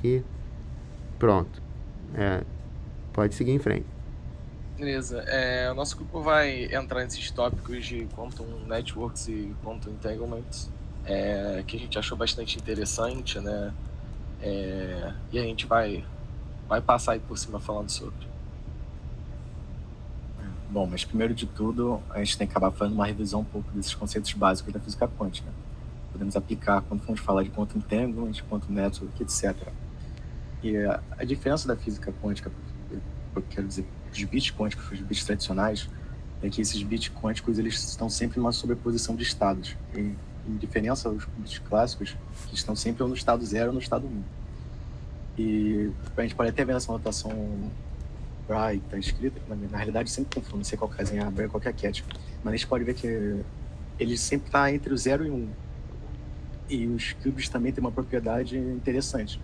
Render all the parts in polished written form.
aqui. Pronto. Pode seguir em frente. Beleza. O nosso grupo vai entrar nesses tópicos de Quantum Networks e Quantum Entanglements, que a gente achou bastante interessante, né? E a gente vai passar aí por cima falando sobre. Bom, mas primeiro de tudo, a gente tem que acabar fazendo uma revisão um pouco desses conceitos básicos da física quântica. Podemos aplicar quando formos falar de quantum entanglement, quantum network, etc. E a diferença da física quântica, eu quero dizer, dos bits quânticos para os bits tradicionais, é que esses bits quânticos eles estão sempre numa sobreposição de estados, em diferença aos bits clássicos, que estão sempre ou no estado 0 ou no estado 1. E a gente pode até ver nessa notação Bra está escrita, na realidade sempre confundo, não sei qual casinha abre, qualquer cat, mas a gente pode ver que ele sempre está entre o 0 e 1. E os cubes também têm uma propriedade interessante,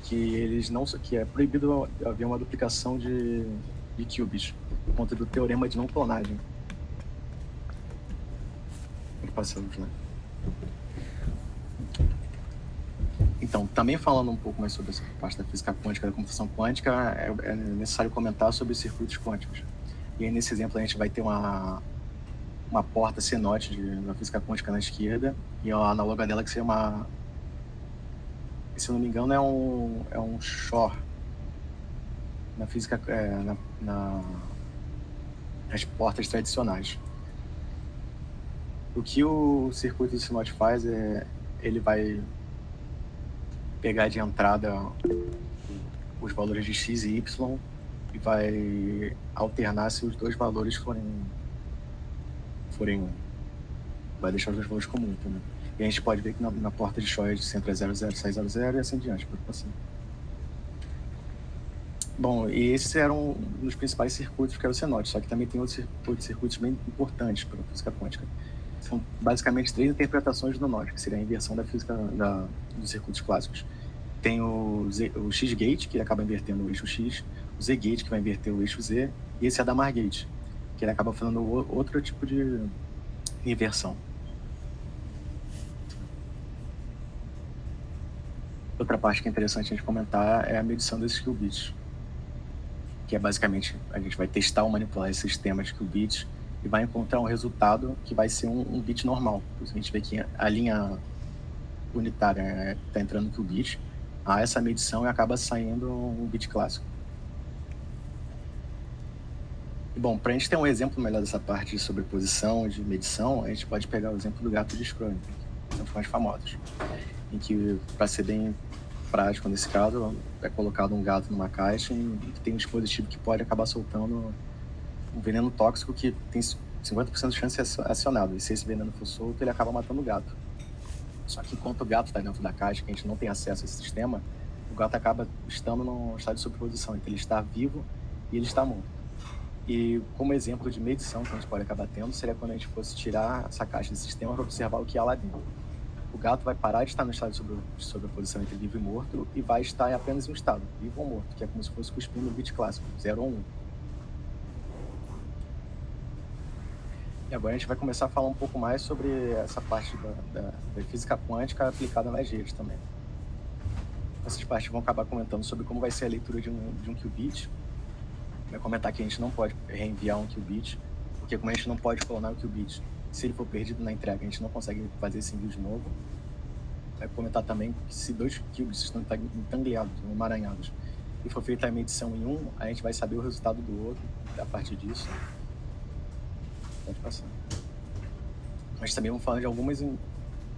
que é proibido haver uma duplicação de cubes, por conta do teorema de não clonagem. Passamos, né? Então, também falando um pouco mais sobre essa parte da física quântica, da computação quântica, é necessário comentar sobre os circuitos quânticos. E aí, nesse exemplo, a gente vai ter uma porta CNOT na física quântica na esquerda, e a análoga dela que seria uma... Se eu não me engano, é um Shor na física... nas portas tradicionais. O que o circuito de CNOT faz ele vai pegar de entrada os valores de x e y e vai alternar se os dois valores forem 1. Vai deixar os dois valores comuns também. E a gente pode ver que na porta de Schroeder se entra 00, sai 00 e assim diante, por assim. Bom, e esses eram um dos principais circuitos que era o CNOT, só que também tem outros circuitos bem importantes para a física quântica. São basicamente 3 interpretações do NOT, que seria a inversão da física dos circuitos clássicos. Tem o X-gate, que ele acaba invertendo o eixo X, o Z-gate, que vai inverter o eixo Z, e esse Hadamard gate, que ele acaba fazendo outro tipo de inversão. Outra parte que é interessante a gente comentar é a medição desses qubits, que é basicamente a gente vai testar ou manipular esses sistemas de qubits e vai encontrar um resultado que vai ser um bit normal. A gente vê que a linha unitária está entrando no qubit, a essa medição e acaba saindo um bit clássico. E, bom, para a gente ter um exemplo melhor dessa parte de sobreposição, de medição, a gente pode pegar o exemplo do gato de Schrödinger, que são os mais famosos, em que, para ser bem prático nesse caso, é colocado um gato numa caixa e tem um dispositivo que pode acabar soltando um veneno tóxico que tem 50% de chance de ser acionado. E se esse veneno for solto, ele acaba matando o gato. Só que enquanto o gato está dentro da caixa, que a gente não tem acesso a esse sistema, o gato acaba estando num estado de sobreposição. Então ele está vivo e ele está morto. E como exemplo de medição que a gente pode acabar tendo, seria quando a gente fosse tirar essa caixa desse sistema para observar o que há lá dentro. O gato vai parar de estar no estado de sobreposição entre vivo e morto e vai estar em apenas um estado, vivo ou morto, que é como se fosse cuspindo o bit clássico, 0 ou 1. E agora a gente vai começar a falar um pouco mais sobre essa parte da física quântica aplicada nas redes também. Essas partes vão acabar comentando sobre como vai ser a leitura de um qubit. Vai comentar que a gente não pode reenviar um qubit, porque como a gente não pode clonar o qubit, se ele for perdido na entrega, a gente não consegue fazer esse envio de novo. Vai comentar também que se 2 qubits estão entangleados, emaranhados, e for feita a medição em um, a gente vai saber o resultado do outro a partir disso. Pode passar. Mas também vamos falar de algumas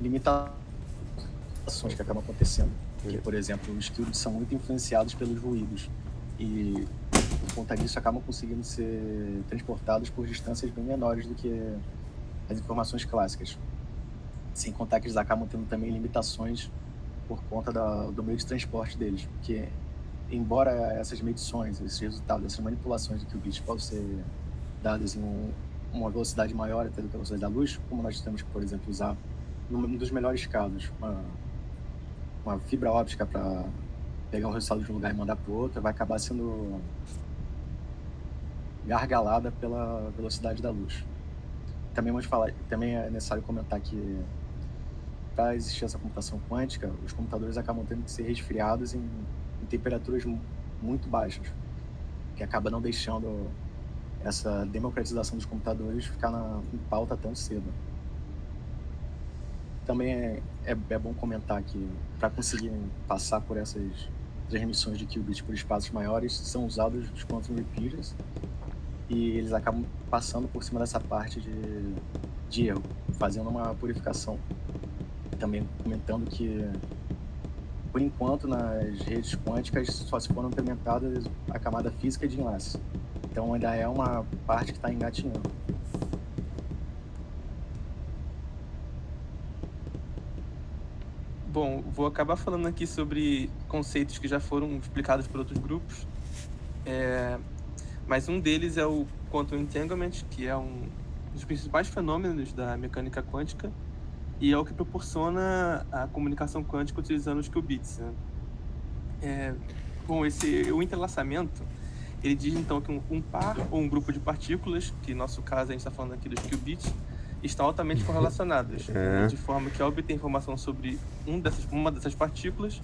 limitações que acabam acontecendo. Porque, por exemplo, os qubits são muito influenciados pelos ruídos. E, por conta disso, acabam conseguindo ser transportados por distâncias bem menores do que as informações clássicas. Sem contar que eles acabam tendo também limitações por conta do meio de transporte deles. Porque, embora essas medições, esses resultados, essas manipulações de qubits possam ser dadas em uma velocidade maior até do que a velocidade da luz, como nós temos que, por exemplo, usar, num dos melhores casos, uma fibra óptica para pegar um resultado de um lugar e mandar para o outro, vai acabar sendo gargalada pela velocidade da luz. Também é necessário comentar que para existir essa computação quântica, os computadores acabam tendo que ser resfriados em temperaturas muito baixas, que acaba não deixando essa democratização dos computadores ficar em pauta tão cedo. Também é bom comentar que, para conseguir passar por essas transmissões de qubits por espaços maiores, são usados os quantum repeaters, e eles acabam passando por cima dessa parte de erro, fazendo uma purificação. Também comentando que, por enquanto, nas redes quânticas só se foram implementadas a camada física de enlace. Então ainda é uma parte que está engatinhando. Bom, vou acabar falando aqui sobre conceitos que já foram explicados por outros grupos, mas um deles é o Quantum Entanglement, que é um dos principais fenômenos da mecânica quântica e é o que proporciona a comunicação quântica utilizando os qubits, né? Bom, o entrelaçamento, ele diz então que um par ou um grupo de partículas, que no nosso caso a gente está falando aqui dos qubits, estão altamente correlacionadas, de forma que ao obter informação sobre uma dessas partículas,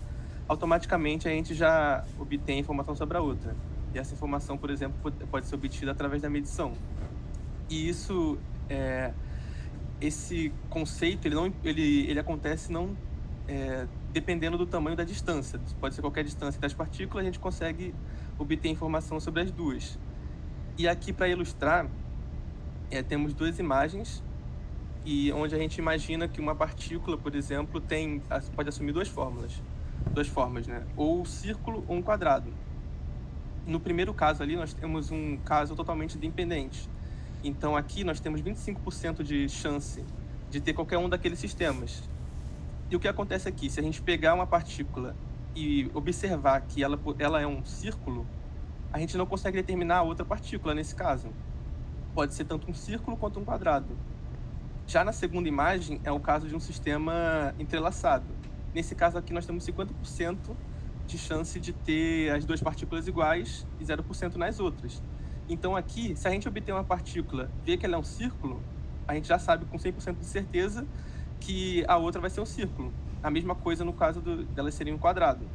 automaticamente a gente já obtém informação sobre a outra. E essa informação, por exemplo, pode ser obtida através da medição. E isso, esse conceito, ele acontece não dependendo do tamanho da distância. Pode ser qualquer distância das partículas, a gente consegue obter informação sobre as duas. E aqui, para ilustrar, temos duas imagens, e onde a gente imagina que uma partícula, por exemplo, pode assumir duas formas, né? Ou um círculo ou um quadrado. No primeiro caso ali, nós temos um caso totalmente dependente. Então aqui nós temos 25% de chance de ter qualquer um daqueles sistemas. E o que acontece aqui? Se a gente pegar uma partícula e observar que ela é um círculo, a gente não consegue determinar a outra partícula nesse caso. Pode ser tanto um círculo quanto um quadrado. Já na segunda imagem, é o caso de um sistema entrelaçado. Nesse caso aqui, nós temos 50% de chance de ter as duas partículas iguais e 0% nas outras. Então aqui, se a gente obter uma partícula, ver que ela é um círculo, a gente já sabe com 100% de certeza que a outra vai ser um círculo. A mesma coisa no caso delas serem um quadrado.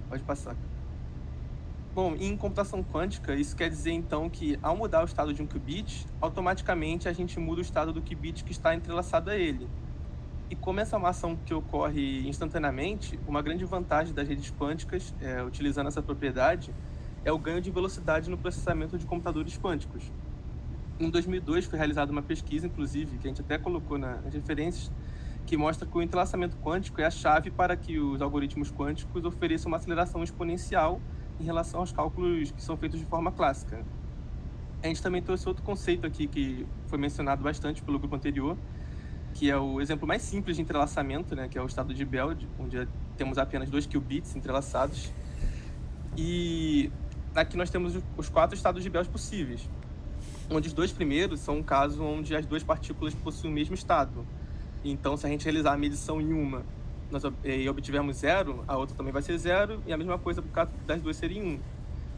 Pode passar. Bom, em computação quântica, isso quer dizer então que ao mudar o estado de um qubit, automaticamente a gente muda o estado do qubit que está entrelaçado a ele. E como essa é uma ação que ocorre instantaneamente, uma grande vantagem das redes quânticas, utilizando essa propriedade, é o ganho de velocidade no processamento de computadores quânticos. Em 2002 foi realizada uma pesquisa, inclusive, que a gente até colocou nas referências, que mostra que o entrelaçamento quântico é a chave para que os algoritmos quânticos ofereçam uma aceleração exponencial em relação aos cálculos que são feitos de forma clássica. A gente também trouxe outro conceito aqui que foi mencionado bastante pelo grupo anterior, que é o exemplo mais simples de entrelaçamento, né, que é o estado de Bell, onde temos apenas 2 qubits entrelaçados. E aqui nós temos os 4 estados de Bell possíveis, onde os 2 primeiros são um caso onde as 2 partículas possuem o mesmo estado. Então, se a gente realizar a medição em uma e obtivermos 0, a outra também vai ser 0, e a mesma coisa por caso das 2 serem 1.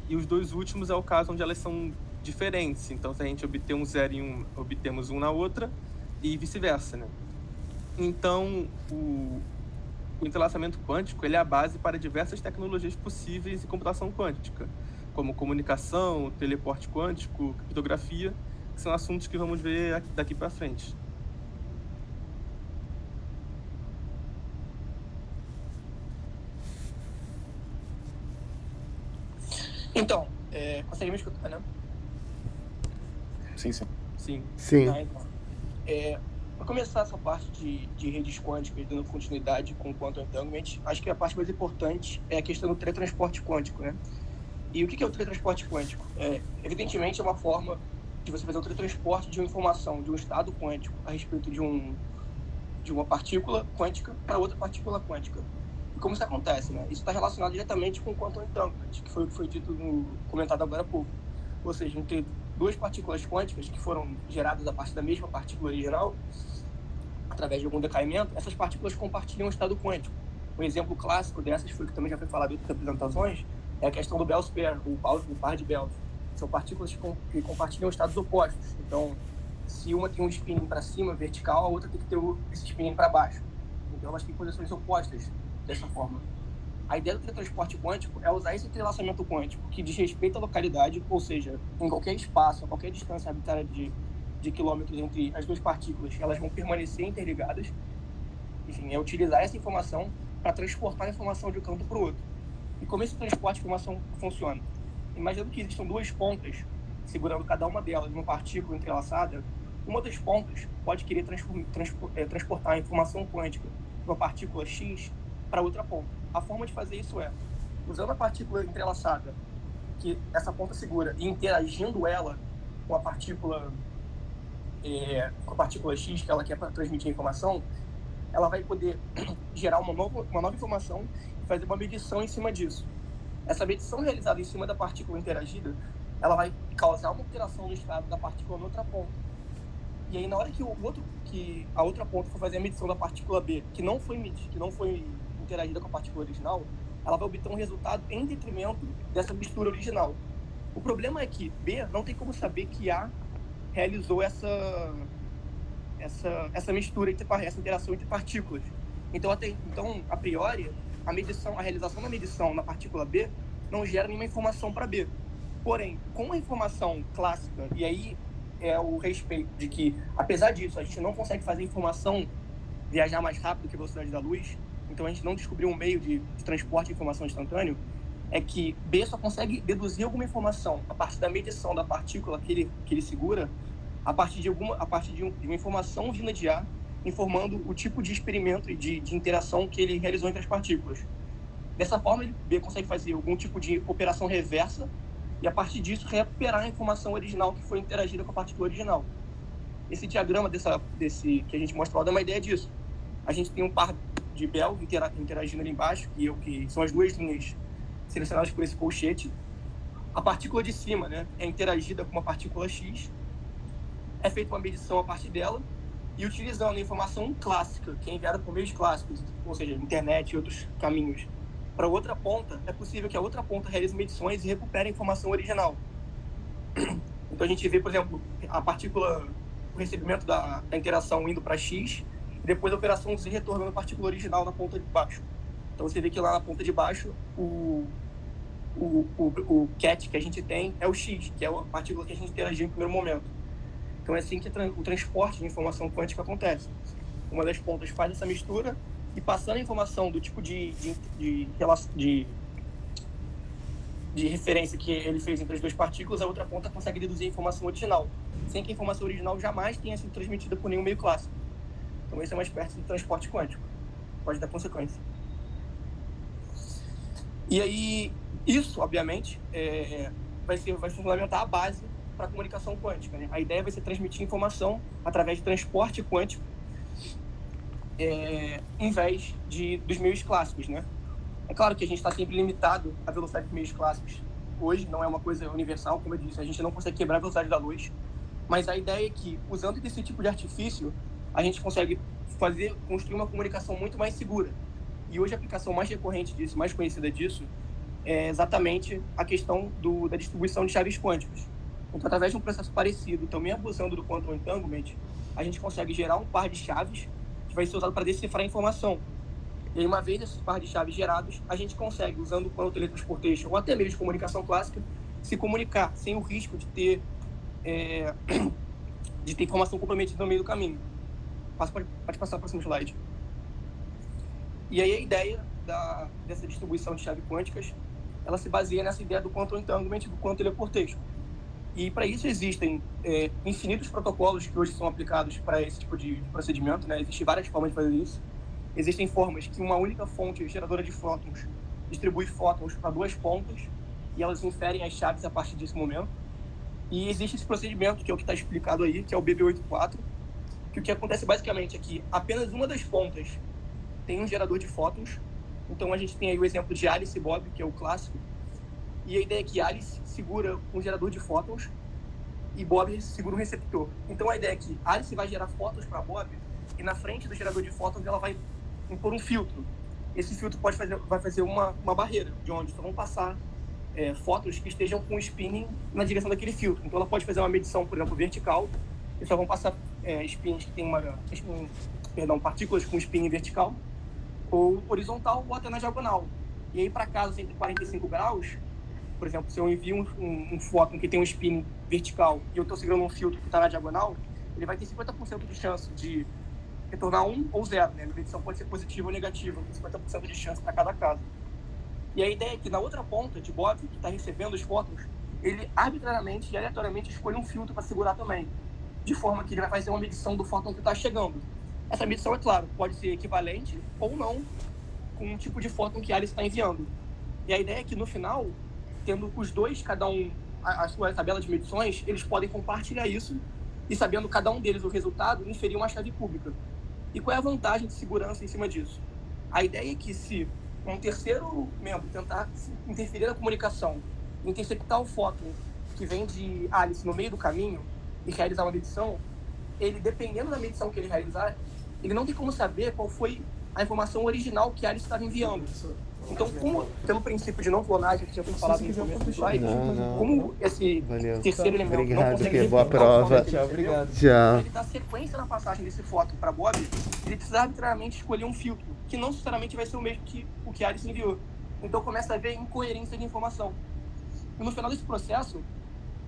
E os 2 últimos é o caso onde elas são diferentes. Então, se a gente obter um 0 em um, obtemos 1 na outra, e vice-versa, né? Então, o entrelaçamento quântico ele é a base para diversas tecnologias possíveis em computação quântica, como comunicação, teleporte quântico, criptografia, que são assuntos que vamos ver daqui para frente. Então, consegue me escutar, né? Sim. Sim. Ah, então. Para começar essa parte de redes quânticas, dando continuidade com o Quantum Entanglement, acho que a parte mais importante é a questão do teletransporte quântico, né? E o que é o teletransporte quântico? Evidentemente, é uma forma de você fazer o teletransporte de uma informação de um estado quântico a respeito de uma partícula quântica para outra partícula quântica. E como isso acontece, né? Isso está relacionado diretamente com o Quantum Entanglement, que foi o que foi dito comentado agora há pouco. Ou seja, entre 2 partículas quânticas que foram geradas a partir da mesma partícula original, através de algum decaimento, essas partículas compartilham o estado quântico. Um exemplo clássico dessas, foi que também já foi falado em outras apresentações, é a questão do Bell's pair, o par de Bell. São partículas que compartilham estados opostos. Então, se uma tem um spinning para cima, vertical, a outra tem que ter esse spinning para baixo. Então elas têm posições opostas dessa forma. A ideia do teletransporte quântico é usar esse entrelaçamento quântico que diz respeito à localidade, ou seja, em qualquer espaço, a qualquer distância arbitrária de quilômetros entre as duas partículas, elas vão permanecer interligadas. Enfim, é utilizar essa informação para transportar a informação de um canto para o outro. E como esse transporte de informação funciona? Imaginando que existam duas pontas segurando cada uma delas numa partícula entrelaçada, uma das pontas pode querer transportar a informação quântica de uma partícula X para outra ponta. A forma de fazer isso é, usando a partícula entrelaçada que essa ponta segura e interagindo ela com a partícula X que ela quer para transmitir a informação, ela vai poder gerar uma nova informação e fazer uma medição em cima disso. Essa medição realizada em cima da partícula interagida, ela vai causar uma alteração no estado da partícula na outra ponta. E aí, na hora que a outra ponta for fazer a medição da partícula B, que não foi interagida com a partícula original, ela vai obter um resultado em detrimento dessa mistura original. O problema é que B não tem como saber que A realizou essa mistura, essa interação entre partículas. Então, a priori, a realização da medição na partícula B não gera nenhuma informação para B. Porém, com a informação clássica, e aí é o respeito de que, apesar disso, a gente não consegue fazer a informação viajar mais rápido que a velocidade da luz, então a gente não descobriu um meio de transporte de informação instantâneo, é que B só consegue deduzir alguma informação a partir da medição da partícula que ele segura, a partir de uma informação vinda de A, informando o tipo de experimento e de interação que ele realizou entre as partículas. Dessa forma, B consegue fazer algum tipo de operação reversa e, a partir disso, recuperar a informação original que foi interagida com a partícula original. Esse diagrama que a gente mostra lá dá uma ideia disso. A gente tem um par de Bell interagindo ali embaixo, que são as duas linhas selecionadas por esse colchete. A partícula de cima, né, é interagida com uma partícula X, é feita uma medição a partir dela, e utilizando a informação clássica, que é enviada por meios clássicos, ou seja, internet e outros caminhos, para outra ponta, é possível que a outra ponta realize medições e recupere a informação original. Então a gente vê, por exemplo, a partícula, o recebimento da interação indo para X, e depois a operação Z retornando a partícula original na ponta de baixo. Então você vê que lá na ponta de baixo, o cat que a gente tem é o X, que é a partícula que a gente interagiu em primeiro momento. Então é assim que o transporte de informação quântica acontece. Uma das pontas faz essa mistura e, passando a informação do tipo de referência que ele fez entre as duas partículas, a outra ponta consegue deduzir a informação original, sem que a informação original jamais tenha sido transmitida por nenhum meio clássico. Então esse é uma espécie de transporte quântico. Pode dar consequência. E aí, isso, obviamente, vai fundamentar a base para a comunicação quântica, né? A ideia vai ser transmitir informação através de transporte quântico, em vez dos meios clássicos, né? É claro que a gente está sempre limitado à velocidade dos meios clássicos. Hoje não é uma coisa universal, como eu disse, a gente não consegue quebrar a velocidade da luz, mas a ideia é que, usando desse tipo de artifício, a gente consegue construir uma comunicação muito mais segura. E hoje a aplicação mais recorrente disso, mais conhecida disso, é exatamente a questão da distribuição de chaves quânticas. Então, através de um processo parecido, também abusando do quantum entanglement, a gente consegue gerar um par de chaves que vai ser usado para decifrar a informação. E aí, uma vez esses par de chaves gerados, a gente consegue, usando o quantum teletransportation ou até mesmo de comunicação clássica, se comunicar sem o risco de ter informação comprometida no meio do caminho. Pode passar para o próximo slide. E aí a ideia dessa distribuição de chaves quânticas, ela se baseia nessa ideia do quantum entanglement e do quantum teleportation. E para isso existem infinitos protocolos que hoje são aplicados para esse tipo de procedimento, né? Existem várias formas de fazer isso. Existem formas que uma única fonte geradora de fótons distribui fótons para duas pontas e elas inferem as chaves a partir desse momento. E existe esse procedimento, que é o que está explicado aí, que é o BB84, que o que acontece basicamente é que apenas uma das pontas tem um gerador de fótons. Então a gente tem aí o exemplo de Alice e Bob, que é o clássico. E a ideia é que Alice segura um gerador de fótons e Bob segura um receptor. Então a ideia é que Alice vai gerar fótons para Bob e na frente do gerador de fótons ela vai impor um filtro. Esse filtro vai fazer uma barreira, de onde só vão passar fótons que estejam com spinning na direção daquele filtro. Então ela pode fazer uma medição, por exemplo, vertical, Eles só vão passar spins que tem partículas com spin vertical, ou horizontal, ou até na diagonal. E aí, para casos entre 45 graus, por exemplo, se eu envio um fóton que tem um spin vertical e eu estou segurando um filtro que está na diagonal, ele vai ter 50% de chance de retornar 1 ou 0, né? A medição pode ser positiva ou negativa, com 50% de chance para cada caso. E a ideia é que na outra ponta de Bob, que está recebendo os fótons, ele arbitrariamente e aleatoriamente escolhe um filtro para segurar também, de forma que ele vai fazer uma medição do fóton que está chegando. Essa medição, é claro, pode ser equivalente ou não com um tipo de fóton que a Alice está enviando. E a ideia é que no final, tendo os dois, cada um, a sua tabela de medições, eles podem compartilhar isso e, sabendo cada um deles o resultado, inferir uma chave pública. E qual é a vantagem de segurança em cima disso? A ideia é que se um terceiro membro tentar interferir na comunicação, interceptar o fóton que vem de Alice no meio do caminho e realizar uma medição, ele, dependendo da medição que ele realizar, ele não tem como saber qual foi a informação original que Alice estava enviando. Então, como, pelo princípio de não clonagem, que já foi falado no começo do slide, como esse terceiro elemento não Obrigado, consegue que boa replicar o prova. fóton que ele recebeu, Tchau. ele dá sequência na passagem desse fóton para Bob, ele precisa arbitrariamente escolher um filtro, que não necessariamente vai ser o mesmo que o que Alice enviou. Então começa a haver incoerência de informação. E no final desse processo,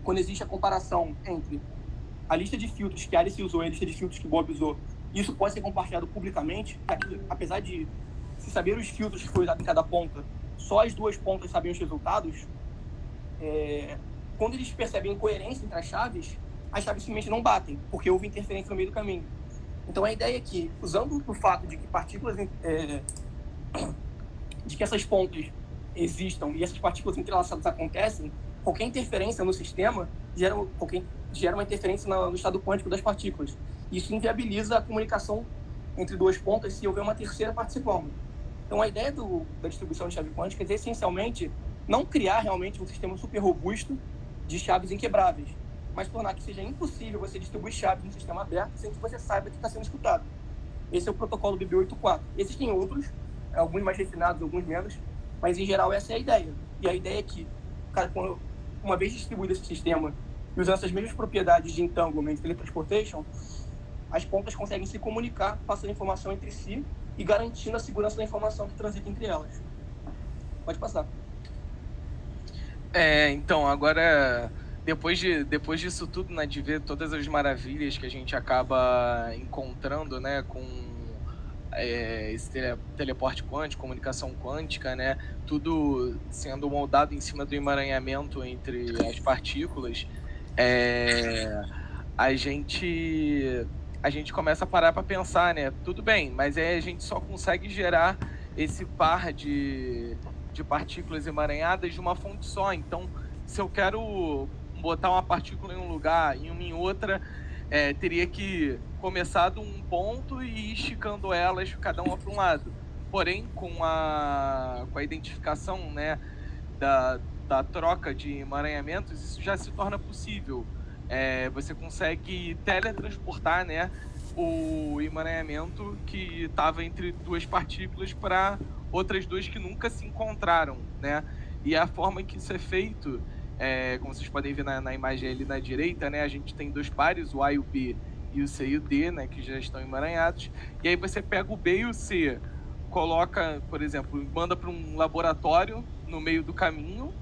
quando existe a comparação entre a lista de filtros que Alice usou e a lista de filtros que Bob usou, isso pode ser compartilhado publicamente, apesar de se saber os filtros que foi usado em cada ponta, só as duas pontas sabem os resultados, quando eles percebem incoerência entre as chaves simplesmente não batem, porque houve interferência no meio do caminho. Então a ideia é que, usando o fato de que partículas, de que essas pontas existam e essas partículas entrelaçadas acontecem, qualquer interferência no sistema gera uma interferência no estado quântico das partículas. Isso inviabiliza a comunicação entre duas pontas se houver uma terceira participando. Então a ideia da distribuição de chave quântica é essencialmente não criar realmente um sistema super robusto de chaves inquebráveis, mas tornar que seja impossível você distribuir chaves no sistema aberto sem que você saiba que está sendo escutado. Esse é o protocolo BB84. Existem outros, alguns mais refinados, alguns menos, mas em geral essa é a ideia. E a ideia é que, uma vez distribuído esse sistema e usando essas mesmas propriedades de entanglement e teletransportation, as pontas conseguem se comunicar, passando informação entre si e garantindo a segurança da informação que transita entre elas. Pode passar. Então, agora, depois disso tudo, né, de ver todas as maravilhas que a gente acaba encontrando, né, com esse teleporte quântico, comunicação quântica, né, tudo sendo moldado em cima do emaranhamento entre as partículas, a gente começa a parar para pensar, né, tudo bem, mas aí a gente só consegue gerar esse par de partículas emaranhadas de uma fonte só. Então, se eu quero botar uma partícula em um lugar e uma em outra, teria que começar de um ponto e ir esticando elas, cada uma para um lado. Porém, com a identificação, né, da troca de emaranhamentos, isso já se torna possível. Você consegue teletransportar, né, o emaranhamento que estava entre duas partículas para outras duas que nunca se encontraram, né? E a forma que isso é feito, como vocês podem ver na imagem ali na direita, né, a gente tem dois pares, o A e o B, e o C e o D, né, que já estão emaranhados. E aí você pega o B e o C, coloca, por exemplo, manda para um laboratório no meio do caminho.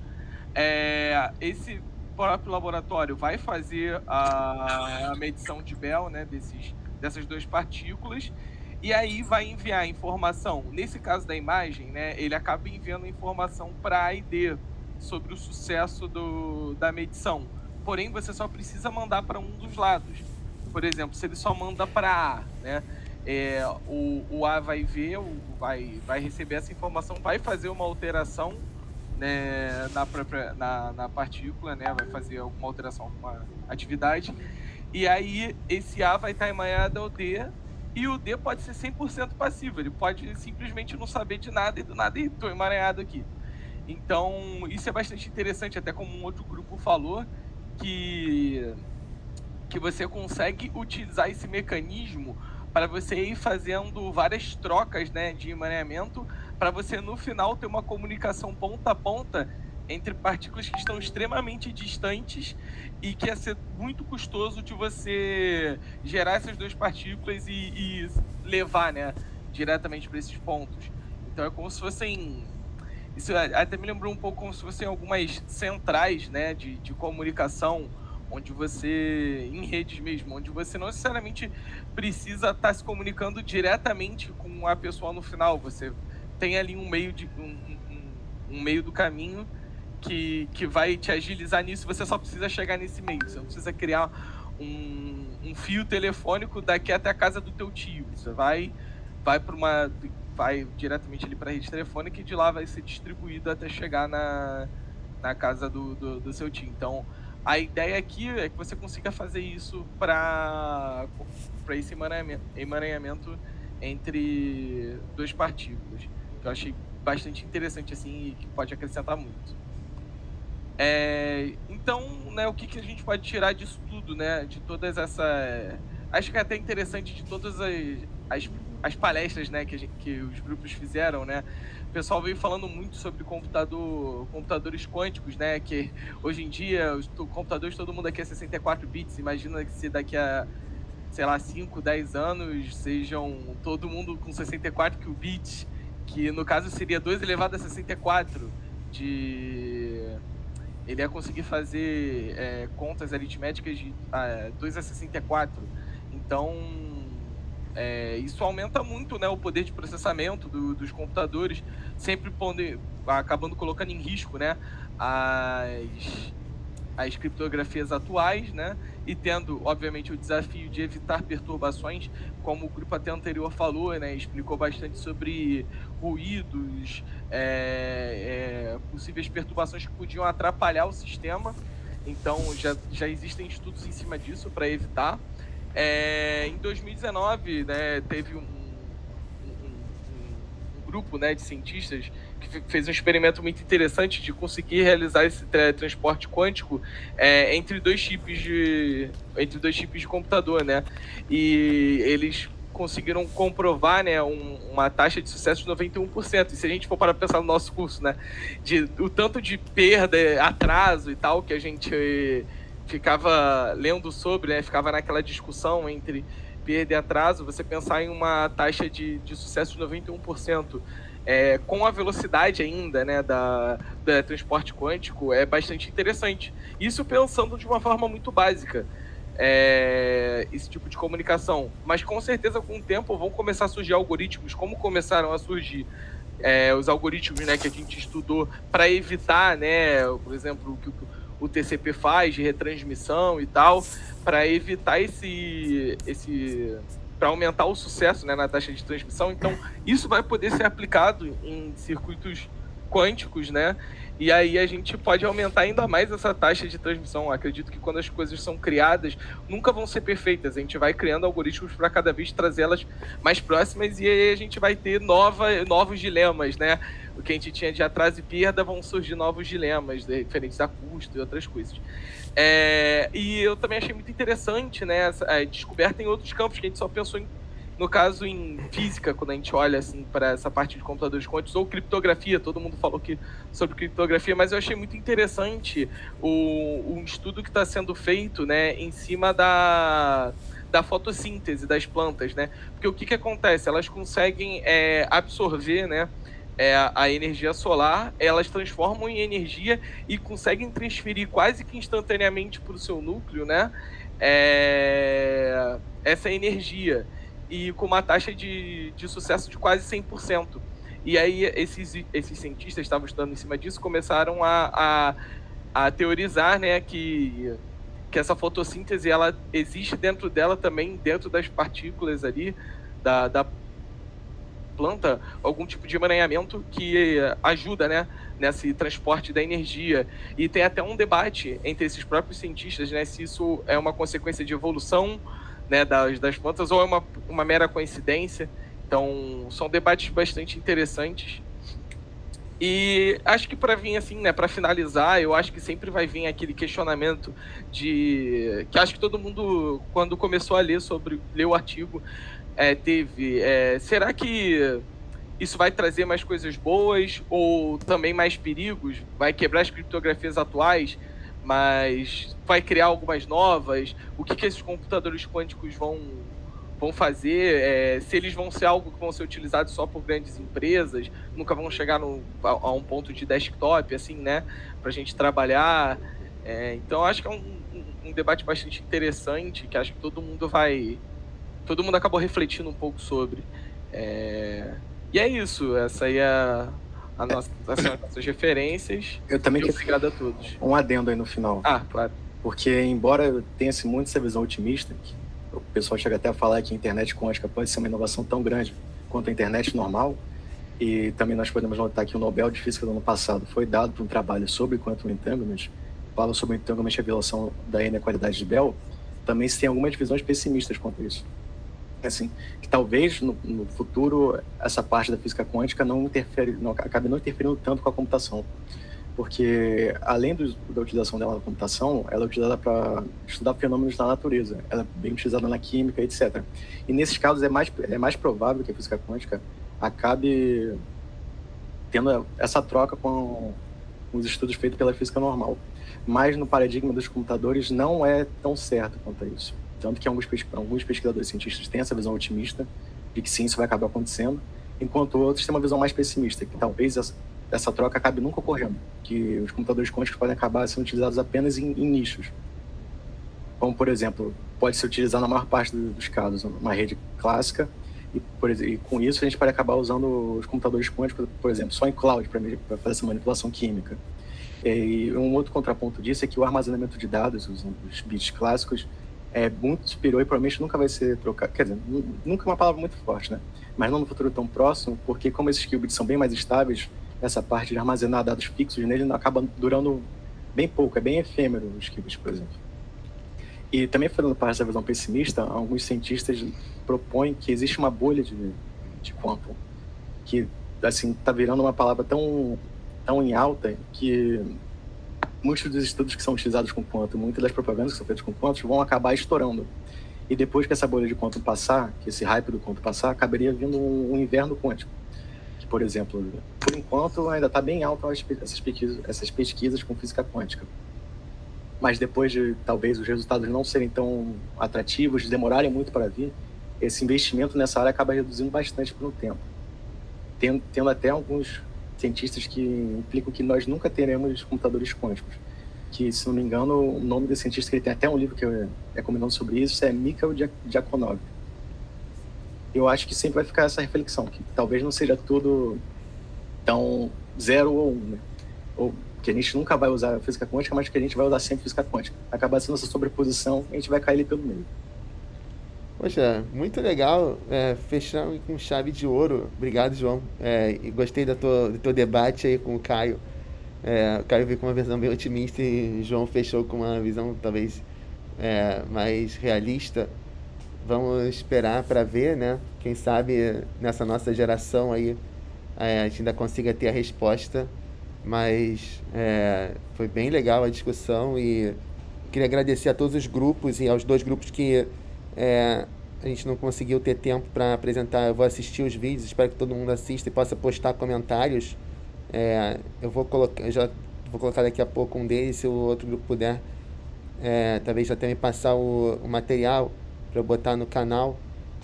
Esse próprio laboratório vai fazer a medição de Bell, né, dessas duas partículas, e aí vai enviar informação. Nesse caso da imagem, né, ele acaba enviando informação para A e D sobre o sucesso da medição. Porém, você só precisa mandar para um dos lados. Por exemplo, se ele só manda para A, né, o A vai ver, vai receber essa informação, vai fazer uma alteração, né, na partícula, né, vai fazer alguma alteração, alguma atividade, e aí esse A vai estar emaranhado ao D, e o D pode ser 100% passivo, ele pode simplesmente não saber de nada e do nada, estou emaranhado aqui. Então, isso é bastante interessante, até como um outro grupo falou, que você consegue utilizar esse mecanismo para você ir fazendo várias trocas, né, de emaranhamento, para você no final ter uma comunicação ponta a ponta entre partículas que estão extremamente distantes e que ia ser muito custoso de você gerar essas duas partículas e levar, né, diretamente para esses pontos. Então é como se fossem... Isso até me lembrou um pouco como se fossem algumas centrais, né, de comunicação, onde você, em redes mesmo, onde você não necessariamente precisa estar se comunicando diretamente com a pessoa no final. Você tem ali um meio um meio do caminho que vai te agilizar nisso. Você só precisa chegar nesse meio. Você não precisa criar um fio telefônico daqui até a casa do teu tio. Você vai diretamente ali para a rede telefônica e de lá vai ser distribuído até chegar na casa do seu tio. Então, a ideia aqui é que você consiga fazer isso para esse emaranhamento entre duas partículas, que eu achei bastante interessante assim e que pode acrescentar muito. Então, né, o que a gente pode tirar disso tudo, né? De todas essas... Acho que é até interessante de todas as palestras, né, que os grupos fizeram, né? O pessoal veio falando muito sobre computadores quânticos, né? Que hoje em dia, os computadores, todo mundo aqui é 64 bits. Imagina que se daqui a, sei lá, 5, 10 anos, sejam todo mundo com 64 qubits, que no caso seria 2 elevado a 64 ele ia conseguir fazer contas aritméticas de 2 a 64. Então, isso aumenta muito, né, o poder de processamento dos computadores, sempre acabando colocando em risco, né, as criptografias atuais, né, e tendo, obviamente, o desafio de evitar perturbações, como o grupo até anterior falou, né, explicou bastante sobre ruídos, possíveis perturbações que podiam atrapalhar o sistema. Então, já existem estudos em cima disso para evitar. Em 2019, né, teve um grupo, né, de cientistas que fez um experimento muito interessante de conseguir realizar esse transporte quântico entre dois chips de computador, né? E eles conseguiram comprovar, né, uma taxa de sucesso de 91%. E se a gente for para pensar no nosso curso, né, o tanto de perda, atraso e tal que a gente ficava lendo sobre, né, ficava naquela discussão entre perda e atraso, você pensar em uma taxa de sucesso de 91%, com a velocidade ainda, né, do transporte quântico, é bastante interessante. Isso pensando de uma forma muito básica, esse tipo de comunicação. Mas com certeza, com o tempo, vão começar a surgir algoritmos, como começaram a surgir os algoritmos, né, que a gente estudou para evitar, né, por exemplo, o que o TCP faz de retransmissão e tal, para evitar para aumentar o sucesso, né, na taxa de transmissão. Então, isso vai poder ser aplicado em circuitos quânticos, né? E aí a gente pode aumentar ainda mais essa taxa de transmissão. Acredito que quando as coisas são criadas, nunca vão ser perfeitas. A gente vai criando algoritmos para cada vez trazê-las mais próximas e aí a gente vai ter novos dilemas, né? O que a gente tinha de atraso e perda, vão surgir novos dilemas, diferentes a custo e outras coisas. E eu também achei muito interessante, né, a descoberta em outros campos, que a gente só pensou no caso em física, quando a gente olha assim para essa parte de computadores quânticos, ou criptografia. Todo mundo falou sobre criptografia, mas eu achei muito interessante um estudo que está sendo feito, né, em cima da fotossíntese das plantas, né? Porque o que acontece? Elas conseguem absorver, né, a energia solar, elas transformam em energia e conseguem transferir quase que instantaneamente para o seu núcleo, né, essa energia, e com uma taxa de sucesso de quase 100%. E aí esses cientistas estavam estudando em cima disso, começaram a teorizar, né, que essa fotossíntese, ela existe dentro dela também, dentro das partículas ali da planta, algum tipo de emaranhamento que ajuda, né, nesse transporte da energia. E tem até um debate entre esses próprios cientistas, né, se isso é uma consequência de evolução, né, das plantas, ou é uma mera coincidência. Então, são debates bastante interessantes. E acho que para vir assim, né, para finalizar, eu acho que sempre vai vir aquele questionamento que acho que todo mundo, quando começou a ler o artigo, teve. Será que isso vai trazer mais coisas boas ou também mais perigos? Vai quebrar as criptografias atuais, mas vai criar algumas novas? O que esses computadores quânticos vão fazer? Se eles vão ser algo que vão ser utilizados só por grandes empresas, nunca vão chegar a um ponto de desktop, assim, né? Pra gente trabalhar. Então, acho que é um debate bastante interessante, que acho que todo mundo acabou refletindo um pouco sobre. E é isso, essa aí essas são as nossas referências. Eu também quero obrigado a todos. um adendo aí no final. Claro. Porque, embora eu tenha muito essa visão otimista, que o pessoal chega até a falar que a internet quântica pode ser uma inovação tão grande quanto a internet normal, e também nós podemos notar que o Nobel de Física do ano passado foi dado para um trabalho sobre quantum entanglement, fala sobre o entanglement e a violação da inequalidade de Bell, também se tem algumas visões pessimistas quanto a isso. Assim, que talvez no futuro essa parte da física quântica acabe não interferindo tanto com a computação, porque além da utilização dela na computação, ela é utilizada para estudar fenômenos da natureza, ela é bem utilizada na química, etc. E nesses casos é mais provável que a física quântica acabe tendo essa troca com os estudos feitos pela física normal. Mas no paradigma dos computadores não é tão certo quanto a isso. Tanto que alguns pesquisadores cientistas têm essa visão otimista de que sim, isso vai acabar acontecendo, enquanto outros têm uma visão mais pessimista, que talvez essa troca acabe nunca ocorrendo, que os computadores quânticos podem acabar sendo utilizados apenas em nichos. Como, por exemplo, pode se utilizar na maior parte dos casos uma rede clássica, e com isso a gente pode acabar usando os computadores quânticos, por exemplo, só em cloud para fazer essa manipulação química. E um outro contraponto disso é que o armazenamento de dados, usando os bits clássicos, é muito superior e provavelmente nunca vai ser trocado. Quer dizer, nunca é uma palavra muito forte, né? Mas não no futuro tão próximo, porque como esses qubits são bem mais estáveis, essa parte de armazenar dados fixos nele acaba durando bem pouco, é bem efêmero os qubits, por exemplo. E também falando parte dessa visão pessimista, alguns cientistas propõem que existe uma bolha de quantum, que assim está virando uma palavra tão em alta que muitos dos estudos que são utilizados com quantum, muitas das propagandas que são feitas com quantum vão acabar estourando. E depois que essa bolha de quantum passar, que esse hype do quantum passar, acabaria vindo um inverno quântico. Que, por exemplo, por enquanto ainda está bem alto essas pesquisas com física quântica. Mas depois de talvez os resultados não serem tão atrativos, demorarem muito para vir, esse investimento nessa área acaba reduzindo bastante por um tempo. Tendo até alguns cientistas que implicam que nós nunca teremos computadores quânticos. Que, se não me engano, o nome desse cientista, que ele tem até um livro que eu recomendo sobre isso, é Mikhail Diakonov. Eu acho que sempre vai ficar essa reflexão, que talvez não seja tudo tão 0 ou 1, né? Ou que a gente nunca vai usar física quântica, mas que a gente vai usar sempre física quântica. Acaba sendo essa sobreposição e a gente vai cair ali pelo meio. Poxa, muito legal, fechando com chave de ouro. Obrigado, João. E gostei do teu debate aí com o Caio. O Caio veio com uma visão bem otimista e o João fechou com uma visão talvez mais realista. Vamos esperar para ver, né? Quem sabe nessa nossa geração aí a gente ainda consiga ter a resposta. Mas foi bem legal a discussão e queria agradecer a todos os grupos e aos 2 grupos que a gente não conseguiu ter tempo para apresentar. Eu vou assistir os vídeos, espero que todo mundo assista e possa postar comentários. Eu já vou colocar daqui a pouco um deles, se o outro grupo puder, talvez até me passar o material para eu botar no canal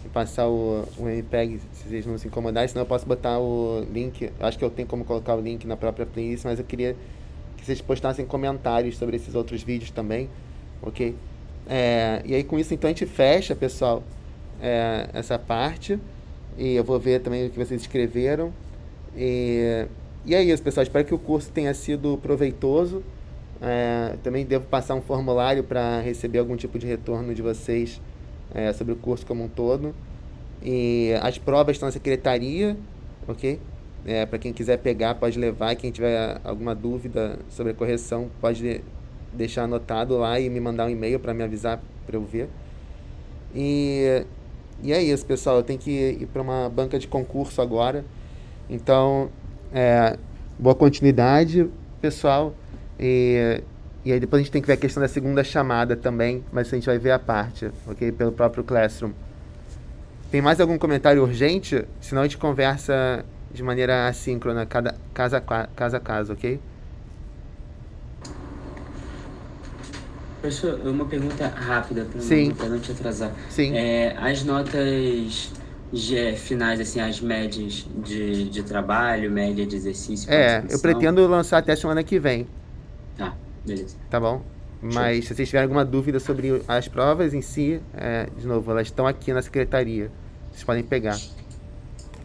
e passar o MPEG, se vocês não se incomodarem, senão eu posso botar o link. Acho que eu tenho como colocar o link na própria playlist, mas eu queria que vocês postassem comentários sobre esses outros vídeos também, ok? E aí com isso então a gente fecha, pessoal, essa parte, e eu vou ver também o que vocês escreveram, e é isso, pessoal. Espero que o curso tenha sido proveitoso. Também devo passar um formulário para receber algum tipo de retorno de vocês sobre o curso como um todo. E as provas estão na secretaria, ok? Para quem quiser pegar, pode levar. Quem tiver alguma dúvida sobre a correção, pode deixar anotado lá e me mandar um e-mail para me avisar, para eu ver. E é isso, pessoal. Eu tenho que ir para uma banca de concurso agora. Então, boa continuidade, pessoal. E aí depois a gente tem que ver a questão da segunda chamada também, mas a gente vai ver a parte, ok? Pelo próprio Classroom. Tem mais algum comentário urgente? Senão a gente conversa de maneira assíncrona, caso a caso, ok? Professor, uma pergunta rápida Sim. para não te atrasar. Sim. As notas finais, assim, as médias de trabalho, média de exercício, Eu pretendo lançar até semana que vem. Tá, beleza. Tá bom? Mas se vocês tiverem alguma dúvida sobre as provas em si, de novo, elas estão aqui na secretaria. Vocês podem pegar.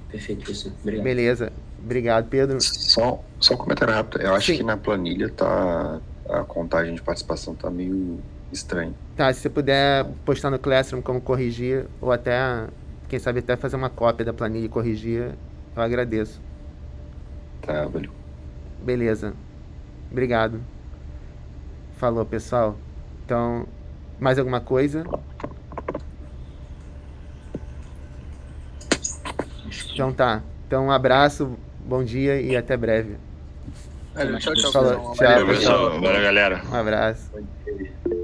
Perfeito, professor. Obrigado. Beleza. Obrigado, Pedro. Só um comentário rápido. Eu acho Sim. que na planilha a contagem de participação tá meio estranha. Tá, se você puder postar no Classroom como corrigir, ou até, quem sabe até fazer uma cópia da planilha e corrigir, eu agradeço. Tá, valeu. Beleza. Obrigado. Falou, pessoal. Então, mais alguma coisa? Então tá. Então, um abraço, bom dia e até breve. Valeu, tchau, Falou, pessoal. tchau, Valeu, pessoal. Valeu, galera. Um abraço. Valeu.